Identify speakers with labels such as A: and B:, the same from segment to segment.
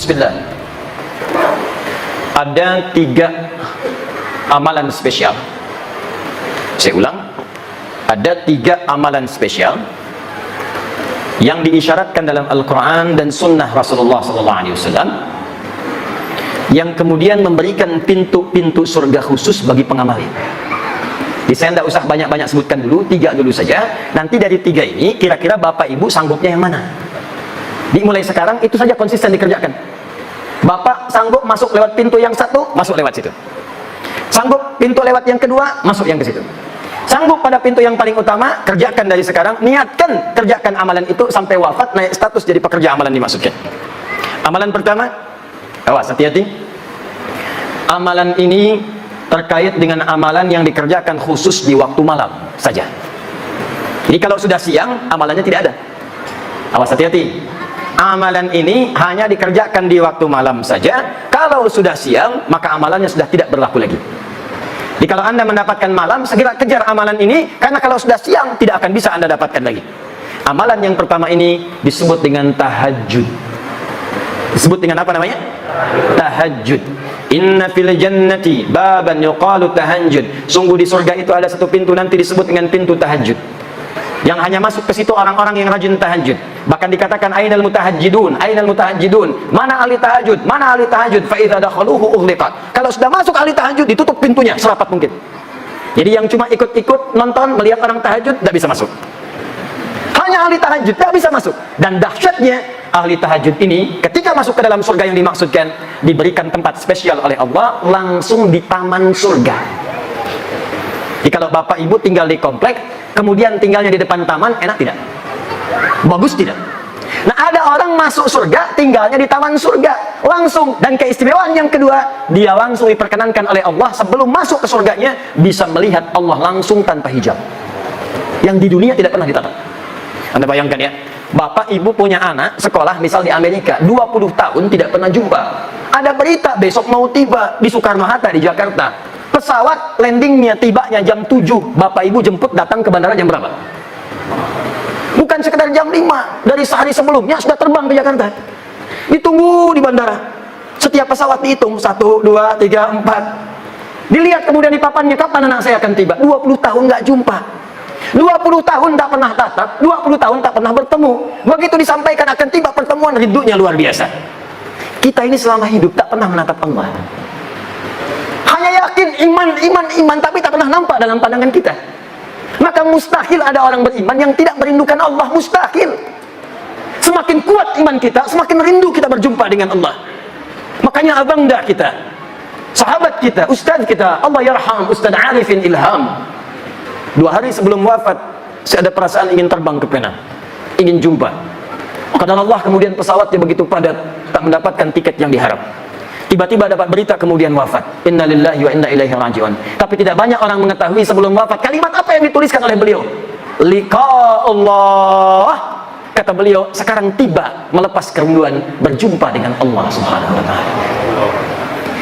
A: Bismillah. Ada 3 amalan spesial. Saya ulang, ada 3 amalan spesial yang diisyaratkan dalam Al-Quran dan Sunnah Rasulullah SAW, yang kemudian memberikan pintu-pintu surga khusus bagi pengamal. Jadi saya tidak usah banyak-banyak sebutkan dulu, 3 dulu saja. Nanti dari 3 ini, kira-kira Bapak Ibu sanggupnya yang mana? Dimulai sekarang, itu saja konsisten dikerjakan. Bapak sanggup masuk lewat pintu yang 1, masuk lewat situ. Sanggup pintu lewat yang kedua, masuk yang ke situ. Sanggup pada pintu yang paling utama, kerjakan dari sekarang. Niatkan kerjakan amalan itu sampai wafat, naik status jadi pekerja amalan dimaksudkan. Amalan pertama, awas, hati-hati. Amalan ini terkait dengan amalan yang dikerjakan khusus di waktu malam saja. Jadi kalau sudah siang, amalannya tidak ada. Awas, hati-hati. Amalan ini hanya dikerjakan di waktu malam saja. Kalau sudah siang, maka amalannya sudah tidak berlaku lagi. Jadi kalau Anda mendapatkan malam, segera kejar amalan ini, karena kalau sudah siang, tidak akan bisa Anda dapatkan lagi. Amalan yang pertama ini disebut dengan tahajud. Disebut dengan apa namanya? Tahajud. Inna fil jannati baban yuqalu tahajud. Sungguh di surga itu ada satu pintu, nanti disebut dengan pintu tahajud, yang hanya masuk ke situ orang-orang yang rajin tahajud. Bahkan dikatakan ainal mutahajjidun, ainal mutahajjidun, mana ahli tahajud, mana ahli tahajud, fa idza dakhaluhu ughliqat. Kalau sudah masuk ahli tahajud, ditutup pintunya serapat mungkin. Jadi yang cuma ikut-ikut nonton melihat orang tahajud tidak bisa masuk. Hanya ahli tahajud tidak bisa masuk. Dan dahsyatnya ahli tahajud ini ketika masuk ke dalam surga yang dimaksudkan, diberikan tempat spesial oleh Allah langsung di taman surga. Jadi kalau Bapak Ibu tinggal di komplek, kemudian tinggalnya di depan taman, enak tidak? Bagus tidak? Nah, ada orang masuk surga, tinggalnya di taman surga langsung. Dan keistimewaan yang kedua, dia langsung diperkenankan oleh Allah sebelum masuk ke surganya bisa melihat Allah langsung tanpa hijab, yang di dunia tidak pernah ditatap. Anda bayangkan ya, Bapak Ibu punya anak sekolah misal di Amerika, 20 tahun tidak pernah jumpa. Ada berita besok mau tiba di Soekarno-Hatta di Jakarta. Pesawat landingnya tibanya jam 7, Bapak Ibu jemput datang ke bandara jam berapa? Bukan sekedar jam 5, dari sehari sebelumnya sudah terbang ke Jakarta. Ditunggu di bandara. Setiap pesawat dihitung 1, 2, 3, 4. Dilihat kemudian di papannya, kapan anak saya akan tiba? 20 tahun nggak jumpa. 20 tahun tak pernah tatap, 20 tahun tak pernah bertemu. Begitu disampaikan akan tiba pertemuan, rindunya luar biasa. Kita ini selama hidup tak pernah menatap Allah. Hanya yakin iman, tapi tak pernah nampak dalam pandangan kita. Maka mustahil ada orang beriman yang tidak merindukan Allah, mustahil. Semakin kuat iman kita, semakin rindu kita berjumpa dengan Allah. Makanya abangda kita, sahabat kita, ustaz kita, Allah yarham Ustaz Arifin Ilham, 2 hari sebelum wafat, saya ada perasaan ingin terbang ke Penang, ingin jumpa. Kadang Allah kemudian pesawatnya begitu padat, tak mendapatkan tiket yang diharap. Tiba-tiba dapat berita kemudian wafat. Inna lillahi wa inna ilaihi raji'un. Tapi tidak banyak orang mengetahui sebelum wafat kalimat apa yang dituliskan oleh beliau. Liqa Allah. Kata beliau, sekarang tiba melepas kerinduan berjumpa dengan Allah Subhanahu wa taala.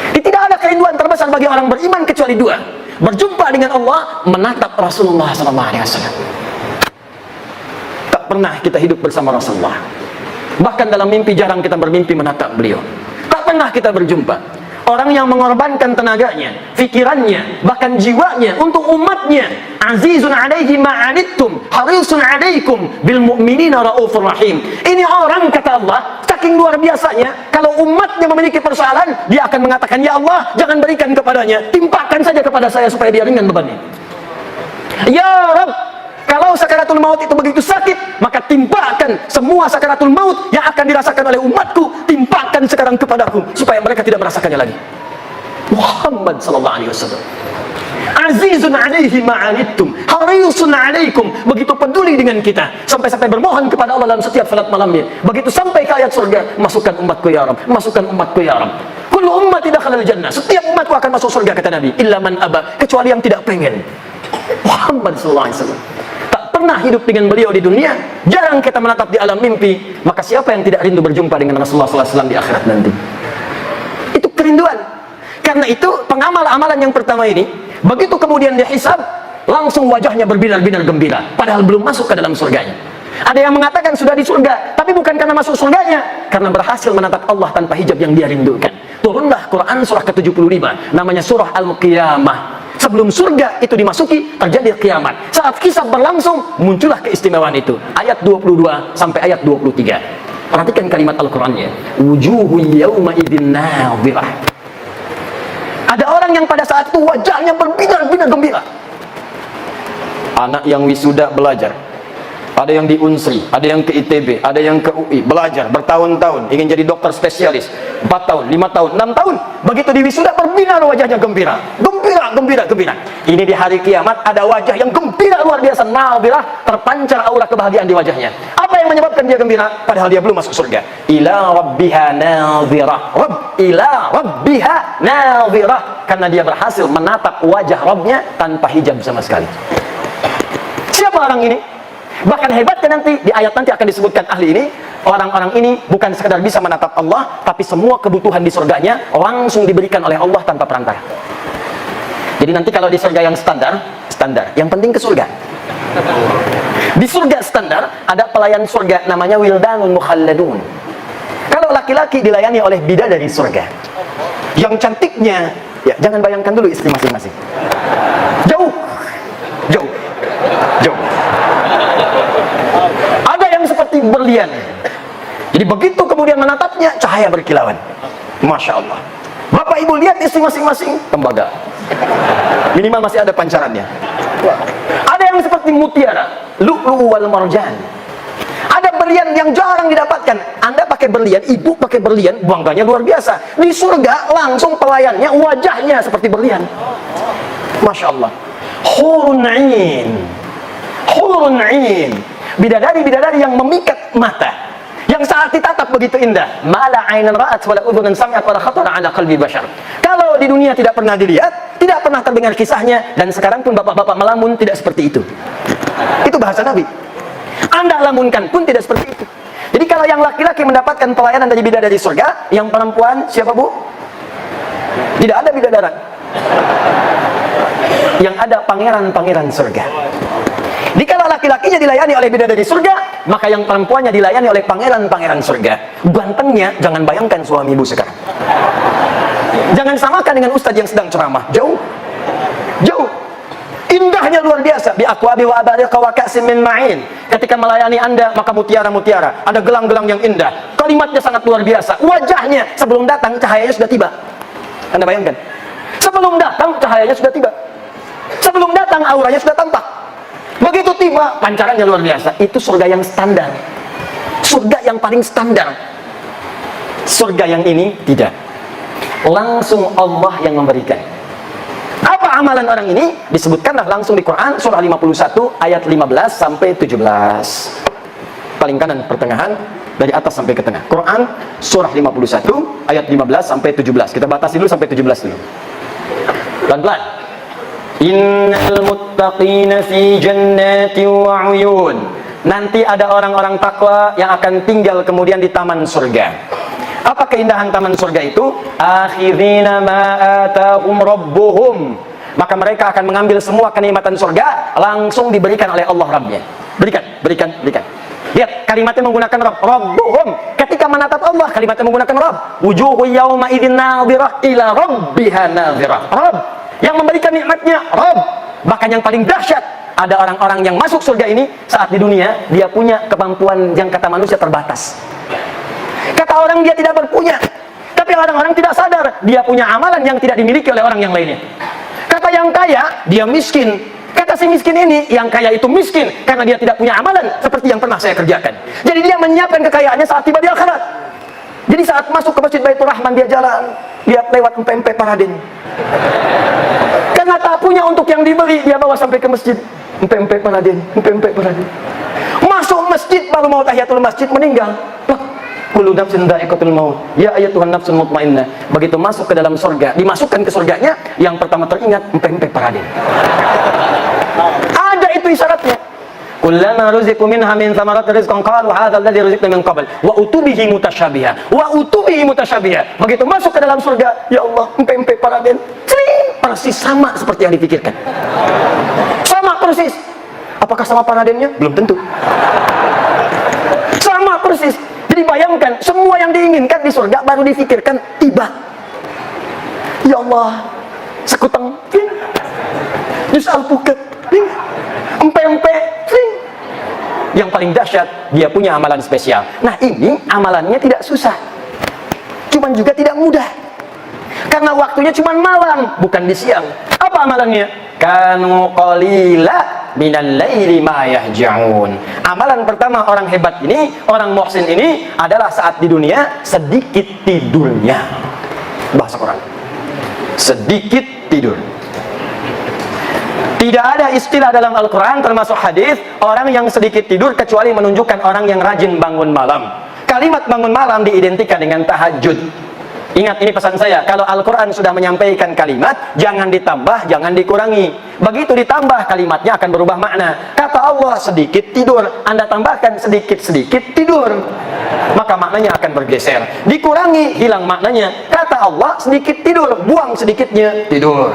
A: Tidak ada kerinduan terbesar bagi orang beriman kecuali 2. Berjumpa dengan Allah, menatap Rasulullah SAW. Tak pernah kita hidup bersama Rasulullah. Bahkan dalam mimpi jarang kita bermimpi menatap beliau. Tak pernah kita berjumpa. Orang yang mengorbankan tenaganya, fikirannya, bahkan jiwanya untuk umatnya. Azizun alaihi ma'anittum, harisun alaikum bil mu'minina raufur rahim. Ini orang, kata Allah, saking luar biasanya, kalau umatnya memiliki persoalan, dia akan mengatakan, ya Allah, jangan berikan kepadanya, timpakan saja kepada saya supaya dia ringan bebannya. Ya Rabb, kalau sakaratul maut itu begitu sakit, maka timpakan semua sakaratul maut yang akan dirasakan oleh umatku, timpakan sekarang kepadaku supaya mereka tidak merasakannya lagi. Muhammad sallallahu alaihi wasallam. Azizun alaihi ma'anittum, harisun alaikum, begitu peduli dengan kita sampai-sampai bermohon kepada Allah dalam setiap salat malamnya. Begitu sampai ke ayat surga, masukkan umatku ya Rabb, masukkan umatku ya Rabb. Kullu ummati dakhala al-jannah, setiap umatku akan masuk surga, kata Nabi, illa man aba, kecuali yang tidak pengen. Muhammad sallallahu alaihi wasallam pernah hidup dengan beliau di dunia, jarang kita menatap di alam mimpi. Maka siapa yang tidak rindu berjumpa dengan Rasulullah SAW di akhirat nanti? Itu kerinduan. Karena itu pengamal amalan yang pertama ini, begitu kemudian dihisab, langsung wajahnya berbinar-binar gembira, padahal belum masuk ke dalam surganya. Ada yang mengatakan sudah di surga, tapi bukan karena masuk surganya, karena berhasil menatap Allah tanpa hijab yang dia rindukan. Turunlah Quran surah ke-75, namanya surah Al-Qiyamah. Sebelum surga itu dimasuki, terjadi kiamat. Saat kisah berlangsung, muncullah keistimewaan itu. Ayat 22 sampai ayat 23. Perhatikan kalimat Al-Qur'annya. Wujuhu yawma idzin nadhirah. Ada orang yang pada saat itu wajahnya berbinar-binar gembira. Anak yang wisuda belajar, ada yang di Unsri, ada yang ke ITB, ada yang ke UI, belajar bertahun-tahun, ingin jadi dokter spesialis, 4 tahun, 5 tahun, 6 tahun, begitu di wisuda berbinar wajahnya gembira, gembira, gembira, gembira. Ini di hari kiamat ada wajah yang gembira luar biasa, nadhirah, terpancar aura kebahagiaan di wajahnya. Apa yang menyebabkan dia gembira? Padahal dia belum masuk surga. Ila rabbiha nadhirah, ila rabbiha nadhirah, karena dia berhasil menatap wajah Rabbnya tanpa hijab sama sekali. Siapa orang ini? Bahkan hebatnya nanti, di ayat nanti akan disebutkan ahli ini, orang-orang ini bukan sekedar bisa menatap Allah, tapi semua kebutuhan di surganya langsung diberikan oleh Allah tanpa perantara. Jadi nanti kalau di surga yang standar, yang penting ke surga. Di surga standar, ada pelayan surga namanya Wildanun Mukhalladun. Kalau laki-laki dilayani oleh bidadari surga, yang cantiknya, ya jangan bayangkan dulu istri masing-masing. Jauh. Ada yang seperti berlian. Jadi begitu kemudian menatapnya, cahaya berkilauan. Masya Allah. Bapak ibu lihat istri masing-masing, tembaga. Minimal masih ada pancarannya. Ada yang seperti mutiara, lu'lu' wal marjan. Ada berlian yang jarang didapatkan. Anda pakai berlian, ibu pakai berlian, bangganya luar biasa. Di surga langsung pelayannya wajahnya seperti berlian. Masya Allah. Hurun 'ain. Hurun 'ain. Bidadari-bidadari yang memikat mata, yang saat ditatap begitu indah. Mala 'ainan ra'at wala udhunan sami'at wala khatara 'ala qalbi bashar. Kalau di dunia tidak pernah dilihat, tidak pernah terdengar kisahnya, dan sekarang pun bapak-bapak melamun tidak seperti itu. Itu bahasa Nabi. Anda lamunkan pun tidak seperti itu. Jadi kalau yang laki-laki mendapatkan pelayanan dari bidadari surga, yang perempuan siapa bu? Tidak ada bidadara. Yang ada pangeran-pangeran surga. Jadi kalau laki-lakinya dilayani oleh bidadari surga, maka yang perempuannya dilayani oleh pangeran-pangeran surga. Gantengnya jangan bayangkan suami ibu sekarang. Jangan samakan dengan ustadz yang sedang ceramah. Jauh. Indahnya luar biasa. Bi aqwabi wa abariqa wa ka'sin min ma'in. Ketika melayani Anda, maka mutiara-mutiara, ada gelang-gelang yang indah. Kalimatnya sangat luar biasa. Wajahnya sebelum datang cahayanya sudah tiba. Anda bayangkan. Sebelum datang cahayanya sudah tiba. Sebelum datang auranya sudah tampak. Begitu tiba, pancarannya luar biasa. Itu surga yang standar. Surga yang paling standar. Surga yang ini tidak. Langsung Allah yang memberikan. Apa amalan orang ini? Disebutkanlah langsung di Quran surah 51 ayat 15 sampai 17. Paling kanan pertengahan, dari atas sampai ke tengah. Quran surah 51 ayat 15 sampai 17. Kita batasi dulu sampai 17 dulu. Pelan-pelan. Innal muttaqina fi jannati wa 'uyun. Nanti ada orang-orang takwa yang akan tinggal kemudian di taman surga. Apa keindahan taman surga itu? Akhirina ma atahum rabbuhum. Maka mereka akan mengambil semua kenikmatan surga, langsung diberikan oleh Allah Rabbnya. Berikan. Lihat, kalimatnya menggunakan Rabb. Rabbuhum. Ketika menatap Allah, kalimatnya menggunakan Rabb. Wujuhu yawma idzin nadhirah ila rabbiha nadhirah. Rabb. Yang memberikan nikmatnya Rabb. Bahkan yang paling dahsyat, ada orang-orang yang masuk surga ini saat di dunia dia punya kemampuan yang kata manusia terbatas. Kata orang dia tidak berpunya, tapi orang-orang tidak sadar dia punya amalan yang tidak dimiliki oleh orang yang lainnya. Kata yang kaya dia miskin. Kata si miskin ini, yang kaya itu miskin karena dia tidak punya amalan seperti yang pernah saya kerjakan. Jadi dia menyiapkan kekayaannya saat tiba di akhirat. Jadi saat masuk ke Masjid Baitur Rahman dia jalan, dia lewat empempe Paradin. Karena tak punya untuk yang dibeli, dia bawa sampai ke masjid. Empempe Paradin. Masuk masjid baru mau tahiyatul masjid meninggal. Kullu nafsin dha'iqatul maut. Ya ayyatuhan nafsul mutmainnah. Begitu masuk ke dalam surga, dimasukkan ke surganya, yang pertama teringat empempe Paradin. Ada itu isyaratnya. Kullama ruziqu minha min thamarati rizqan qalu hadha alladhi ruziqna min qabl wa utubihi mutasyabiha. Begitu masuk ke dalam surga, ya Allah, empempe Paradin. Persis sama seperti yang dipikirkan. Sama persis. Apakah sama Paradinnya? Belum tentu. Bayangkan, semua yang diinginkan di surga baru difikirkan tiba. Ya Allah, sekutang, jus alpukat, empe-empe, yang paling dahsyat, dia punya amalan spesial. Nah, ini amalannya tidak susah, cuman juga tidak mudah, karena waktunya cuman malam, bukan di siang. Apa amalannya? Kanu qalila minal laili ma yahja'un. Amalan pertama orang hebat ini, orang muhsin ini adalah saat di dunia sedikit tidurnya. Bahasa Quran, sedikit tidur. Tidak ada istilah dalam Al-Quran termasuk hadis orang yang sedikit tidur kecuali menunjukkan orang yang rajin bangun malam. Kalimat bangun malam diidentikan dengan tahajud. Ingat, ini pesan saya, kalau Al-Quran sudah menyampaikan kalimat, jangan ditambah, jangan dikurangi. Begitu ditambah, kalimatnya akan berubah makna. Kata Allah sedikit tidur, Anda tambahkan sedikit-sedikit tidur, maka maknanya akan bergeser. Dikurangi, hilang maknanya. Kata Allah sedikit tidur, buang sedikitnya tidur.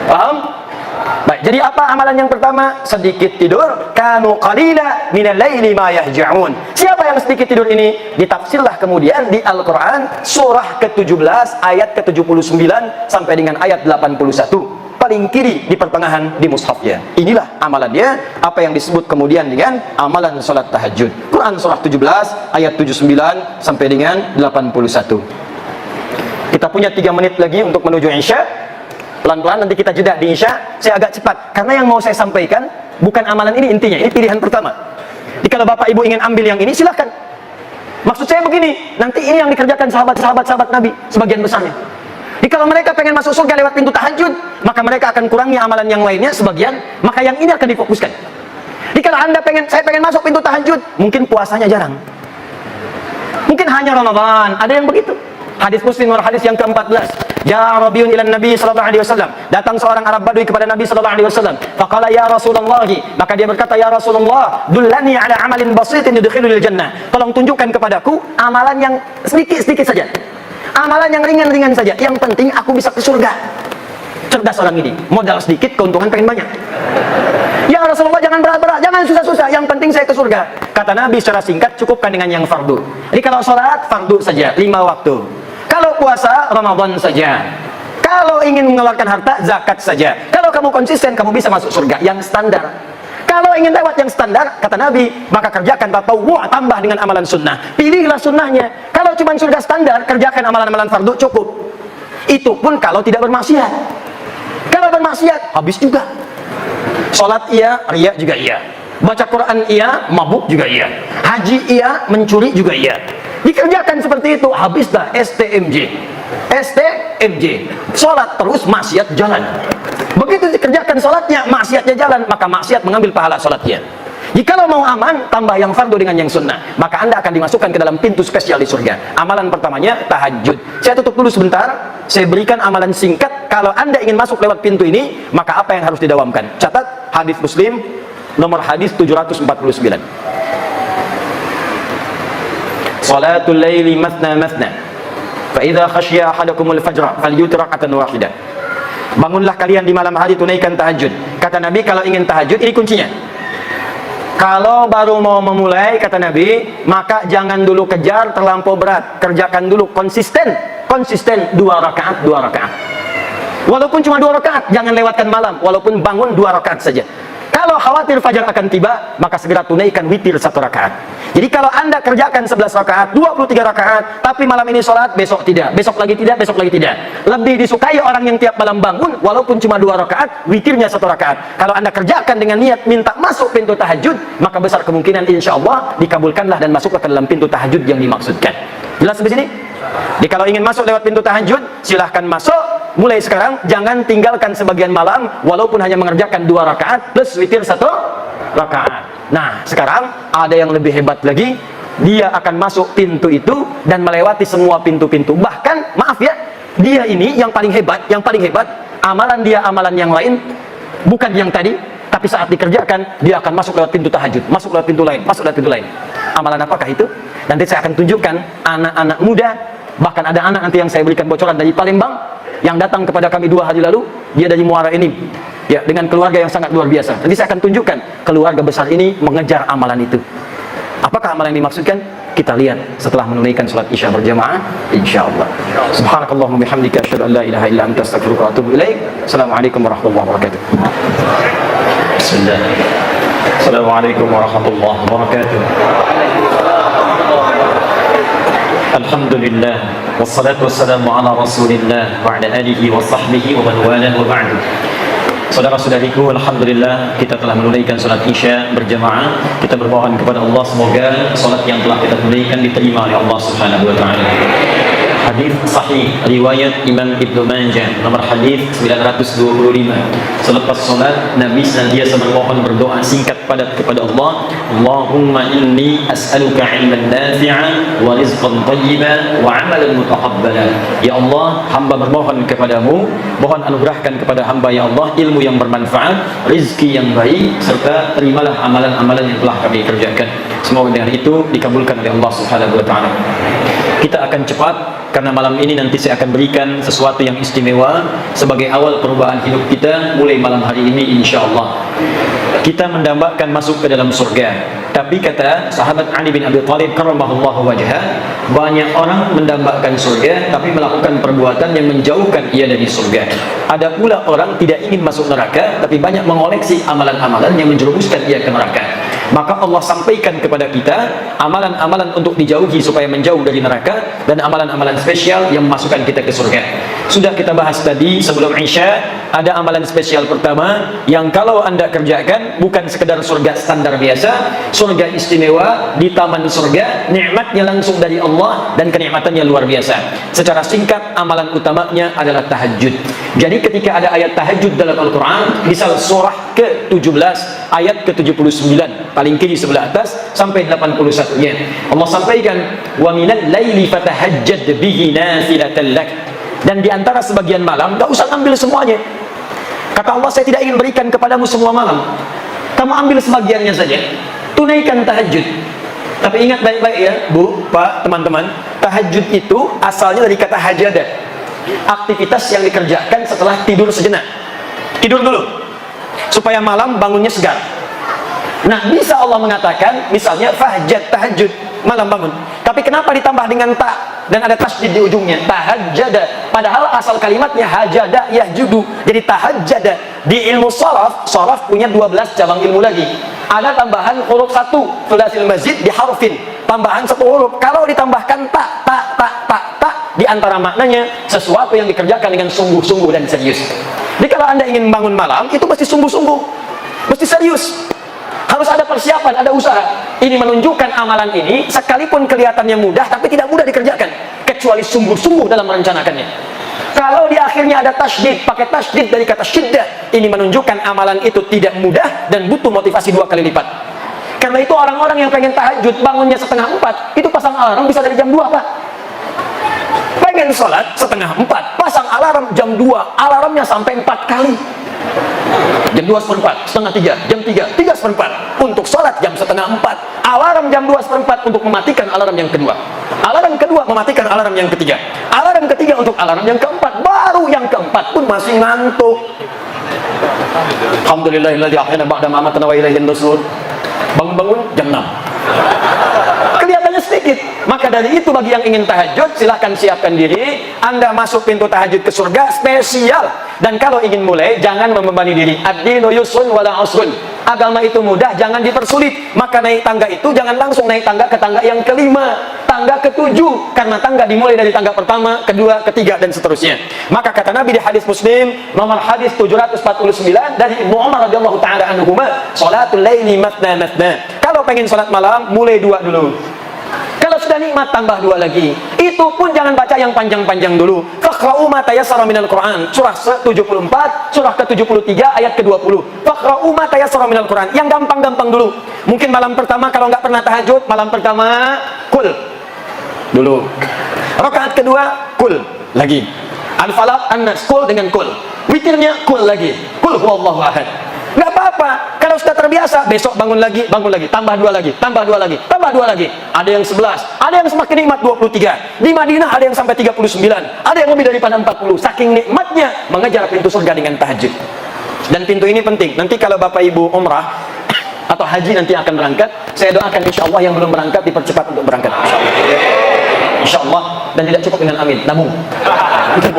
A: Paham? Baik, jadi apa amalan yang pertama? Sedikit tidur. Kanu qalila minal laili ma yahja'un. Siapa yang sedikit tidur ini? Ditafsirlah kemudian di Al-Quran surah ke-17 ayat ke-79 sampai dengan ayat 81, paling kiri di pertengahan di mushafnya. Inilah amalannya, apa yang disebut kemudian dengan amalan salat tahajud. Quran surah 17 ayat 79 sampai dengan 81. Kita punya 3 menit lagi untuk menuju Isya. Pelan-pelan nanti kita jeda di Isya. Saya agak cepat karena yang mau saya sampaikan bukan amalan ini intinya, ini pilihan pertama. Jadi kalau Bapak Ibu ingin ambil yang ini silahkan. Maksud saya begini, nanti ini yang dikerjakan sahabat Nabi sebagian besarnya. Jadi kalau mereka pengen masuk surga lewat pintu tahajud, maka mereka akan kurangi amalan yang lainnya sebagian, maka yang ini akan difokuskan. Jadi kalau saya pengen masuk pintu tahajud, mungkin puasanya jarang, mungkin hanya Ramadan, ada yang begitu. Hadis Muslim nomor hadis yang ke-14. Ya Rabiun ilan Nabi sallallahu alaihi wasallam. Datang seorang Arab Badui kepada Nabi sallallahu alaihi wasallam. Faqala ya Rasulullah, maka dia berkata, ya Rasulullah, dullani ala amalin basitin yudkhilul jannah. Tolong tunjukkan kepadaku amalan yang sedikit-sedikit saja. Amalan yang ringan-ringan saja. Yang penting aku bisa ke surga. Cerdas orang ini. Modal sedikit, keuntungan pengen banyak. Ya Rasulullah, jangan berat-berat, jangan susah-susah, yang penting saya ke surga. Kata Nabi secara singkat, cukupkan dengan yang fardu. Jadi kalau sholat, fardu saja, 5 waktu. Kalau puasa, Ramadan saja. Kalau ingin mengeluarkan harta, zakat saja. Kalau kamu konsisten, kamu bisa masuk surga yang standar. Kalau ingin lewat yang standar, kata Nabi, maka kerjakan tatawwu', tambah dengan amalan sunnah. Pilihlah sunnahnya. Kalau cuma surga standar, kerjakan amalan-amalan fardu, cukup. Itu pun kalau tidak bermaksiat. Kalau bermaksiat, habis juga. Sholat iya, riya juga iya. Baca Quran iya, mabuk juga iya. Haji iya, mencuri juga iya. Dikerjakan seperti itu, habislah STMJ. Sholat terus, maksiat jalan. Begitu dikerjakan sholatnya, maksiatnya jalan, maka maksiat mengambil pahala sholatnya. Jikalau mau aman, tambah yang fardu dengan yang sunnah, maka Anda akan dimasukkan ke dalam pintu spesial di surga. Amalan pertamanya tahajud. Saya tutup dulu sebentar, saya berikan amalan singkat. Kalau Anda ingin masuk lewat pintu ini, maka apa yang harus didawamkan? Catat hadis Muslim nomor hadis 749. Salatul laili mathna mathna, fa idza khashiya ahadakumul fajra falyutir rak'atan wahidah. Bangunlah kalian di malam hari, tunaikan tahajud. Kata Nabi, kalau ingin tahajud, ini kuncinya. Kalau baru mau memulai, kata Nabi, maka jangan dulu kejar terlampau berat. Kerjakan dulu konsisten 2 rakaat. Walaupun cuma 2 rakaat, jangan lewatkan malam. Walaupun bangun 2 rakaat saja. Kalau khawatir fajar akan tiba, maka segera tunaikan witir 1 rakaat. Jadi kalau Anda kerjakan 11 rakaat, 23 rakaat, tapi malam ini sholat, besok tidak, besok lagi tidak, besok lagi tidak. Lebih disukai orang yang tiap malam bangun, walaupun cuma 2 rakaat, witirnya 1 rakaat. Kalau Anda kerjakan dengan niat minta masuk pintu tahajud, maka besar kemungkinan insya Allah dikabulkanlah dan masuklah ke dalam pintu tahajud yang dimaksudkan. Jelas sampai sini? Jadi kalau ingin masuk lewat pintu tahajud, silahkan masuk. Mulai sekarang, jangan tinggalkan sebagian malam, walaupun hanya mengerjakan 2 rakaat, plus witir 1 rakaat. Nah, sekarang ada yang lebih hebat lagi. Dia akan masuk pintu itu dan melewati semua pintu-pintu. Bahkan, maaf ya, dia ini yang paling hebat, amalan dia amalan yang lain, bukan yang tadi, tapi saat dikerjakan, dia akan masuk lewat pintu tahajud, masuk lewat pintu lain, masuk lewat pintu lain. Amalan apakah itu? Nanti saya akan tunjukkan anak-anak muda, bahkan ada anak nanti yang saya berikan bocoran dari Palembang, yang datang kepada kami 2 hari lalu, dia dari Muara Enim, ya, dengan keluarga yang sangat luar biasa. Nanti saya akan tunjukkan keluarga besar ini mengejar amalan itu. Apakah amalan yang dimaksudkan? kita lihat setelah menunaikan salat Isya berjamaah, insyaallah. Subhanakallahumma bihamdika asyhadu an la ilaha illa anta astaghfiruka wa atubu ilaik. Assalamualaikum warahmatullahi wabarakatuh. Bismillah. Assalamualaikum warahmatullahi wabarakatuh. Alhamdulillah wassalatu wassalamu ala Rasulillah wa ala alihi wa sahbihi wa man wala wa ba'du. Saudara-saudariku, alhamdulillah kita telah menunaikan salat Isya berjamaah. Kita bermohon kepada Allah semoga salat yang telah kita tunaikan diterima oleh Allah Subhanahu wa taala. Hadis sahih riwayat Imam Ibnu Majah nomor hadis 925. Selepas salat Nabi senantiasa memohon berdoa singkat kepada Allah, Allahumma inni as'aluka 'ilman nafi'an wa rizqan thayyiban wa 'amalan mutaqabbalan. Ya Allah, hamba bermohon kepadamu, mohon anugerahkan kepada hamba ya Allah ilmu yang bermanfaat, rizki yang baik, serta terimalah amalan-amalan yang telah kami kerjakan. Semoga dengan itu dikabulkan oleh Allah Subhanahu wa taala. Kita akan cepat karena malam ini nanti saya akan berikan sesuatu yang istimewa sebagai awal perubahan hidup kita mulai malam hari ini insyaallah. Kita mendambakan masuk ke dalam surga. Tapi kata sahabat Ali bin Abi Thalib karramallahu wajhah, banyak orang mendambakan surga tapi melakukan perbuatan yang menjauhkan ia dari surga. Ada pula orang tidak ingin masuk neraka tapi banyak mengoleksi amalan-amalan yang menjerumuskan ia ke neraka. Maka Allah sampaikan kepada kita amalan-amalan untuk dijauhi supaya menjauh dari neraka dan amalan-amalan spesial yang memasukkan kita ke surga. Sudah kita bahas tadi sebelum Isya, ada amalan spesial pertama yang kalau Anda kerjakan bukan sekedar surga standar biasa, surga istimewa di taman surga, nikmatnya langsung dari Allah dan kenikmatannya luar biasa. Secara singkat, amalan utamanya adalah tahajud. Jadi ketika ada ayat tahajud dalam Al-Quran, misal surah ke-17 ayat ke-79 paling kiri sebelah atas sampai 81-nya, Allah sampaikan wa minal laili fatahajjad bihi nafilatan lak. Dan di antara sebagian malam, gak usah ambil semuanya. Kata Allah, saya tidak ingin berikan kepadamu semua malam, kamu ambil sebagiannya saja, tunaikan tahajud. Tapi ingat baik-baik ya Bu, Pak, teman-teman, tahajud itu asalnya dari kata hajada, aktivitas yang dikerjakan setelah tidur sejenak. Tidur dulu supaya malam bangunnya segar. Nah, bisa Allah mengatakan misalnya fahjad, tahajud, malam bangun. Tapi kenapa ditambah dengan ta dan ada tasydid di ujungnya? Tahajjada. Padahal asal kalimatnya hajada yahjudu. Jadi tahajjada. Di ilmu sharaf punya 12 cabang ilmu lagi. Ada tambahan huruf 1 thulathil mazid di harfin. Tambahan 1 huruf. Kalau ditambahkan ta di antara maknanya sesuatu yang dikerjakan dengan sungguh-sungguh dan serius. Jadi kalau Anda ingin bangun malam, itu mesti sungguh-sungguh, mesti serius. Harus ada persiapan, ada usaha. Ini menunjukkan amalan ini sekalipun kelihatannya mudah, tapi tidak mudah dikerjakan kecuali sungguh-sungguh dalam merencanakannya. Kalau di akhirnya ada tasydid, pakai tasydid dari kata syiddah, ini menunjukkan amalan itu tidak mudah dan butuh motivasi 2 kali lipat. Karena itu orang-orang yang pengen tahajud bangunnya 3:30, itu pasang alarm bisa dari jam 2, Pak. Pengen sholat 3:30, pasang alarm jam 2, alarmnya sampai 4 kali. Jam 2:15, setengah 3, jam 3, 3:15 untuk sholat jam 3:30, alarm jam 2:15 untuk mematikan alarm yang kedua, alarm kedua mematikan alarm yang ketiga, alarm ketiga untuk alarm yang keempat, baru yang keempat pun masih ngantuk. Alhamdulillahilladzi ahyana ba'da ma amatana wa ilaihin nusyur. Bangun-bangun jam 6. Kelihatannya sedikit. Maka dari itu bagi yang ingin tahajud, silahkan siapkan diri. Anda masuk pintu tahajud ke surga spesial. Dan kalau ingin mulai, jangan membebani diri. Ad-dinu yusrun wala usrun. Agama itu mudah, jangan dipersulit. Maka naik tangga itu jangan langsung naik tangga ke tangga yang kelima, tangga ke-7, karena tangga dimulai dari tangga pertama, kedua, ketiga, dan seterusnya. Maka kata Nabi di hadis Muslim nomor hadis 749 dari Ibnu Umar radhiyallahu taala anhuma, salatul laili matna matna. Kalau pengen salat malam, mulai 2 dulu. Kalau sudah nikmat, tambah 2 lagi. Itu pun jangan baca yang panjang-panjang dulu. Faqra'u ma tayassara minal Qur'an. Surah 74, surah ke-73 ayat ke-20. Faqra'u ma tayassara minal Qur'an. Yang gampang-gampang dulu. Mungkin malam pertama kalau nggak pernah tahajud, malam pertama kul dulu. Rakaat kedua kul lagi. Al-Falaq, An-Nas, kul dengan kul. Witirnya kul lagi. Kul huwallahu ahad. Nggak apa-apa. Kalau sudah terbiasa, besok bangun lagi, tambah 2 lagi, tambah 2 lagi, tambah 2 lagi. Ada yang 11, ada yang semakin nikmat 23. Di Madinah ada yang sampai 39, ada yang lebih daripada 40. Saking nikmatnya mengejar pintu surga dengan tahajud. Dan pintu ini penting. Nanti kalau Bapak Ibu umrah, atau haji nanti akan berangkat, saya doakan insya Allah yang belum berangkat dipercepat untuk berangkat. Insya Allah, dan tidak cukup dengan amin, nabung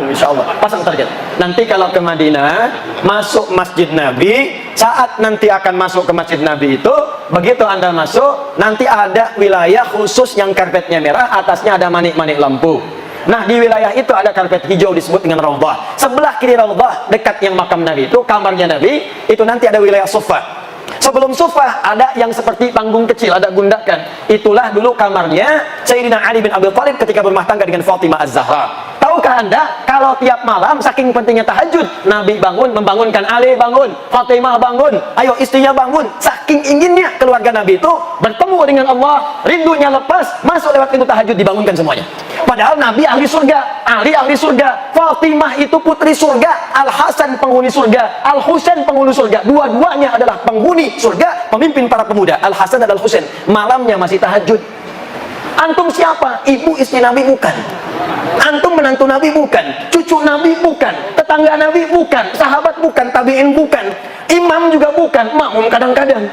A: insya Allah, pasang target. Nanti kalau ke Madinah, masuk Masjid Nabi, saat nanti akan masuk ke Masjid Nabi itu, begitu Anda masuk, nanti ada wilayah khusus yang karpetnya merah, atasnya ada manik-manik lampu. Nah, di wilayah itu ada karpet hijau disebut dengan Raudhah. Sebelah kiri Raudhah, dekat yang makam Nabi itu, kamarnya Nabi, itu nanti ada wilayah Sufa. Sebelum Sufa ada yang seperti panggung kecil, ada gundakan. Itulah dulu kamarnya Sayyidina Ali bin Abi Thalib ketika berumah tangga dengan Fatimah Az-Zahra. Tahukah Anda kalau tiap malam saking pentingnya tahajud, Nabi bangun membangunkan Ali bangun, Fatimah bangun, ayo istrinya bangun. Saking inginnya keluarga Nabi itu bertemu dengan Allah, rindunya lepas, masuk lewat pintu tahajud dibangunkan semuanya. Padahal Nabi ahli surga, Ali ahli surga, Fatimah itu putri surga, Al-Hasan penghuni surga, Al-Husain penghuni surga. Dua-duanya adalah penghuni surga, pemimpin para pemuda. Al-Hasan dan Al-Husain malamnya masih tahajud. Antum siapa? Ibu istri Nabi bukan. Antum menantu Nabi bukan. Cucu Nabi bukan. Tetangga Nabi bukan. Sahabat bukan. Tabi'in bukan. Imam juga bukan. Makmum kadang-kadang.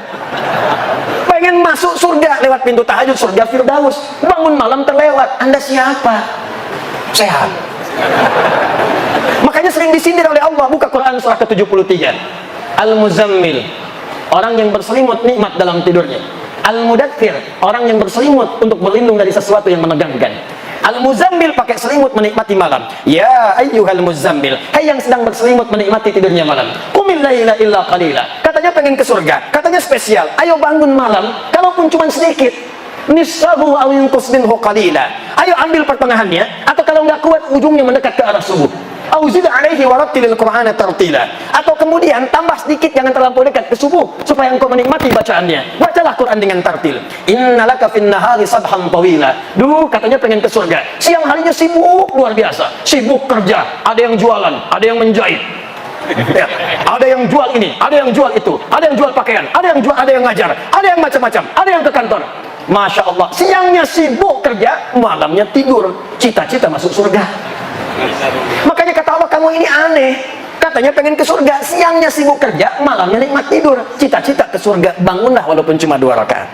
A: Pengen masuk surga lewat pintu tahajud, surga Firdaus. Bangun malam terlewat. Anda siapa? Sehat. Makanya sering disindir oleh Allah. Buka Quran surah ke-73. Al-Muzammil, orang yang berselimut nikmat dalam tidurnya. Al-Mudaththir, orang yang berselimut untuk berlindung dari sesuatu yang menegangkan. Al-Muzammil pakai selimut menikmati malam. Ya ayyuhal muzammil, hai yang sedang berselimut menikmati tidurnya malam. Qumil laila illa qalila. Katanya pengen ke surga, katanya spesial. Ayo bangun malam, kalaupun cuma sedikit. Nisfahu aw yunqus minhu qalila. Ayo ambil pertengahannya, atau kalau nggak kuat ujungnya mendekat ke arah subuh. Auzid alaihi warattilil Qur'ana tartila. Atau kemudian tambah sedikit, jangan terlampau dekat ke subuh supaya engkau menikmati bacaannya. Bacalah Quran dengan tartil. Innalaka fin nahari sabhan tawila. Dulu katanya pengen ke surga, siang harinya sibuk luar biasa, sibuk kerja, ada yang jualan, ada yang menjahit. Ya, ada yang jual ini, ada yang jual itu, ada yang jual pakaian, ada yang jual, ada yang ngajar, ada yang macam-macam, ada yang ke kantor. Masya Allah, siangnya sibuk kerja, malamnya tidur, cita-cita masuk surga. Makanya kata Allah, kamu ini aneh. Katanya pengen ke surga, siangnya sibuk kerja, malamnya nikmat tidur, cita-cita ke surga. Bangunlah walaupun cuma 2 rakaat.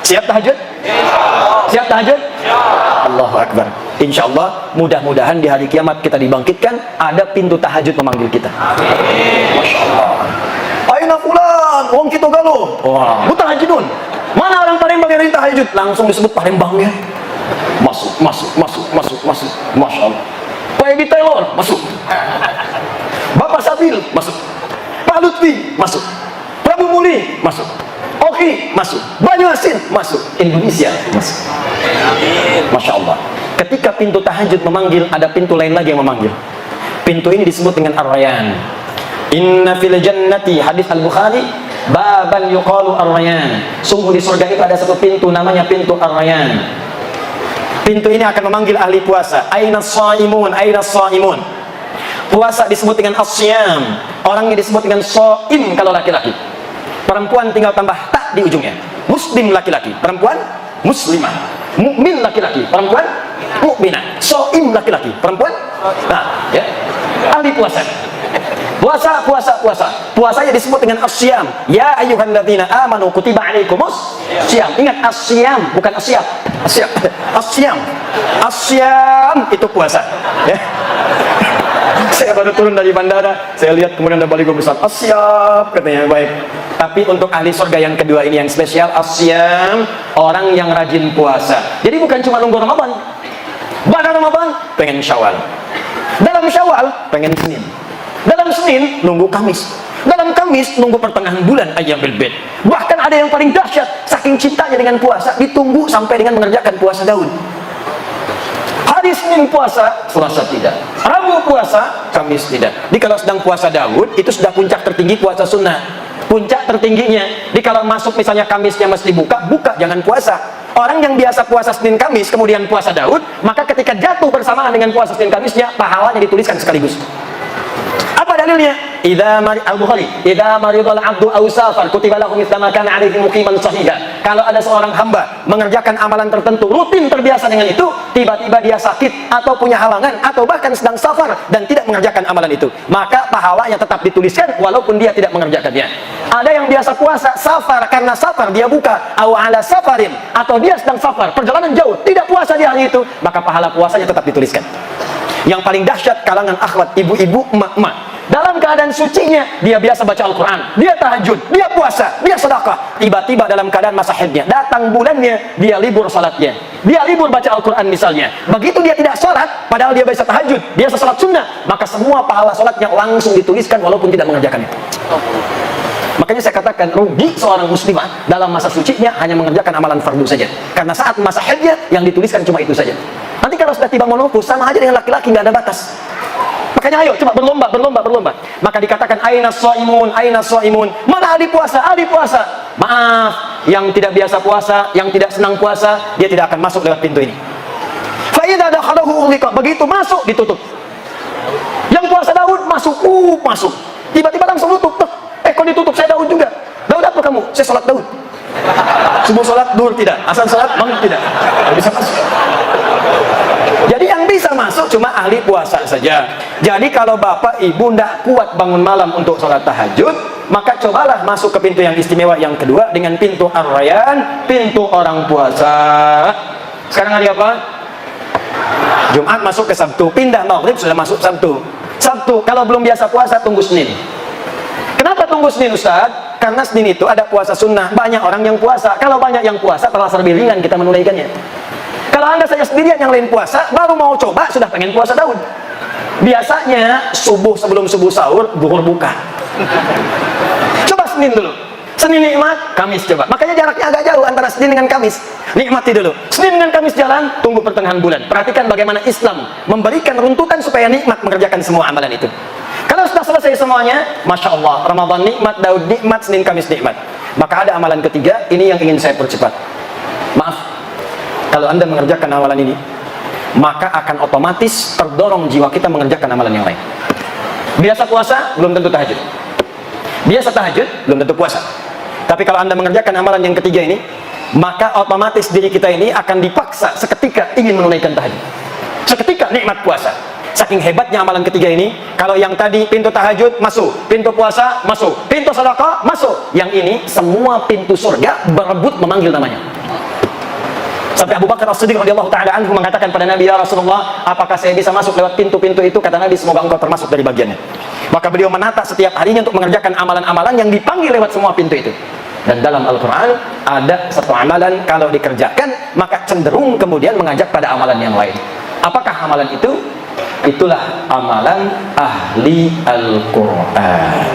A: Siap tahajud? Siap tahajud? Allahu Akbar. Insya Allah, mudah-mudahan di hari kiamat kita dibangkitkan, ada pintu tahajud memanggil kita. Masya Allah. Aina fulan, wong kita galuh. Wah, mutahajidun. Mana orang Palembang yang tahajud? Langsung disebut Palembangnya. Masuk, masuk, masuk, masuk, masuk. Masya Allah. Pak Edi Taylor, masuk. Bapak Sabil, masuk. Pak Lutfi, masuk. Prabu Muli, masuk. Oki, masuk. Banyu Asin, masuk. Indonesia, masuk. Masya Allah. Ketika pintu tahajud memanggil, ada pintu lain lagi yang memanggil. Pintu ini disebut dengan Ar-Rayyan. Inna fil jannati, hadis Al-Bukhari, baban yuqalu Ar-Rayyan. Sungguh di surga itu ada satu pintu, namanya pintu Ar-Rayyan. Pintu ini akan memanggil ahli puasa. Aina shaimun, aina shaimun. Puasa disebut dengan as-siyam. Orangnya disebut dengan shaim kalau laki-laki. Perempuan tinggal tambah tak di ujungnya. Muslim laki-laki, perempuan muslimah. Mukmin laki-laki, perempuan mukminah. Shaim laki-laki, perempuan nah, ya. Ahli puasa. Puasa, puasa, puasa. Puasanya disebut dengan as-siyam. Ya ayyuhalladzina amanu kutiba alaikumus syiyam. Ingat as-siyam, bukan as-siyam. As-siyam. As-siyam. As-siyam itu puasa. Ya. Saya baru turun dari bandara, saya lihat kemudian ada baligo besar. As-siyam katanya, baik. Tapi untuk ahli surga yang kedua ini yang spesial, as-siyam, orang yang rajin puasa. Jadi bukan cuma nunggu Ramadan. Pada Ramadan pengen Syawal. Dalam Syawal pengen Senin. Dalam Senin nunggu Kamis. Dalam Kamis nunggu pertengahan bulan Ayyamul Bid. Bahkan ada yang paling dahsyat, saking cintanya dengan puasa ditunggu sampai dengan mengerjakan puasa Daud. Hari Senin puasa, Selasa tidak. Rabu puasa, Kamis tidak. Jadi kalau sedang puasa Daud itu sudah puncak tertinggi puasa sunnah. Puncak tertingginya. Jadi kalau masuk misalnya Kamisnya mesti buka, jangan puasa. Orang yang biasa puasa Senin Kamis kemudian puasa Daud, maka ketika jatuh bersamaan dengan puasa Senin Kamisnya, pahalanya dituliskan sekaligus. Apa dalilnya? Al-Bukhari, idza maridal 'abdu aw safar kutiba lahu mithla ma kana 'alaihi muqiman sahiha. Kalau ada seorang hamba mengerjakan amalan tertentu, rutin terbiasa dengan itu, tiba-tiba dia sakit atau punya halangan atau bahkan sedang safar dan tidak mengerjakan amalan itu, maka pahalanya tetap dituliskan walaupun dia tidak mengerjakannya. Ada yang biasa puasa, safar, karena safar dia buka, aw ala safarin, atau dia sedang safar, perjalanan jauh, tidak puasa di hari itu, maka pahala puasanya tetap dituliskan. Yang paling dahsyat kalangan akhwat, ibu-ibu, emak-emak, dalam keadaan sucinya dia biasa baca Al-Quran, dia tahajud, dia puasa, dia sedekah, tiba-tiba dalam keadaan masa haidnya, datang bulannya, dia libur salatnya, dia libur baca Al-Quran misalnya. Begitu dia tidak salat, padahal dia biasa tahajud, biasa salat sunnah, maka semua pahala salatnya langsung dituliskan walaupun tidak mengerjakannya. Makanya saya katakan, rugi seorang muslimah dalam masa sucinya hanya mengerjakan amalan fardu saja, karena saat masa haidnya yang dituliskan cuma itu saja. Nanti kalau sudah tiba menopause, sama aja dengan laki-laki, nggak ada batas. Makanya ayo coba berlomba. Maka dikatakan aina shaimun, mana ahli puasa, maaf, yang tidak biasa puasa, yang tidak senang puasa, dia tidak akan masuk lewat pintu ini. Fa idza dakhalahu ughliqa, begitu masuk ditutup. Yang puasa Daud masuk, tiba-tiba langsung tutup. Kok ditutup? Saya Daud juga. Daud apa kamu? Saya salat Daud. Subuh salat, duhur tidak, asar salat, maghrib tidak. Tidak bisa masuk. Jadi yang bisa masuk cuma ahli puasa saja. Jadi kalau bapak ibu tidak kuat bangun malam untuk sholat tahajud, maka cobalah masuk ke pintu yang istimewa yang kedua dengan pintu Ar-Rayyan, pintu orang puasa. Sekarang hari apa? Jumat masuk ke Sabtu, pindah maghrib sudah masuk Sabtu. Kalau belum biasa puasa tunggu Senin. Kenapa tunggu Senin, Ustaz? Karena Senin itu ada puasa sunnah, banyak orang yang puasa. Kalau banyak yang puasa, terasa lebih ringan kita menunaikannya. Kalau Anda saja sendirian yang lain puasa, baru mau coba sudah pengen puasa Daud. Biasanya subuh, sebelum subuh sahur, duhur buka. Coba Senin dulu. Senin nikmat, Kamis coba. Makanya jaraknya agak jauh antara Senin dengan Kamis. Nikmati dulu. Senin dengan Kamis jalan, tunggu pertengahan bulan. Perhatikan bagaimana Islam memberikan runtutan supaya nikmat mengerjakan semua amalan itu. Kalau sudah selesai semuanya, Masya Allah, Ramadan nikmat, Daud nikmat, Senin Kamis nikmat. Maka ada amalan ketiga, ini yang ingin saya percepat. Maaf, kalau Anda mengerjakan amalan ini, maka akan otomatis terdorong jiwa kita mengerjakan amalan yang lain. Biasa puasa, belum tentu tahajud. Biasa tahajud, belum tentu puasa. Tapi kalau Anda mengerjakan amalan yang ketiga ini, maka otomatis diri kita ini akan dipaksa seketika ingin menunaikan tahajud. Seketika nikmat puasa. Saking hebatnya amalan ketiga ini, kalau yang tadi pintu tahajud masuk, pintu puasa masuk, pintu sedekah masuk, yang ini semua pintu surga berebut memanggil namanya. Sampai Abu Bakar As-Siddiq radhiyallahu taala anhu mengatakan pada Nabi, ya Rasulullah, apakah saya bisa masuk lewat pintu-pintu itu? Kata Nabi, semoga engkau termasuk dari bagiannya. Maka beliau menata setiap harinya untuk mengerjakan amalan-amalan yang dipanggil lewat semua pintu itu. Dan dalam Al-Quran ada satu amalan kalau dikerjakan maka cenderung kemudian mengajak pada amalan yang lain. Apakah amalan itu? Itulah amalan ahli Al-Quran.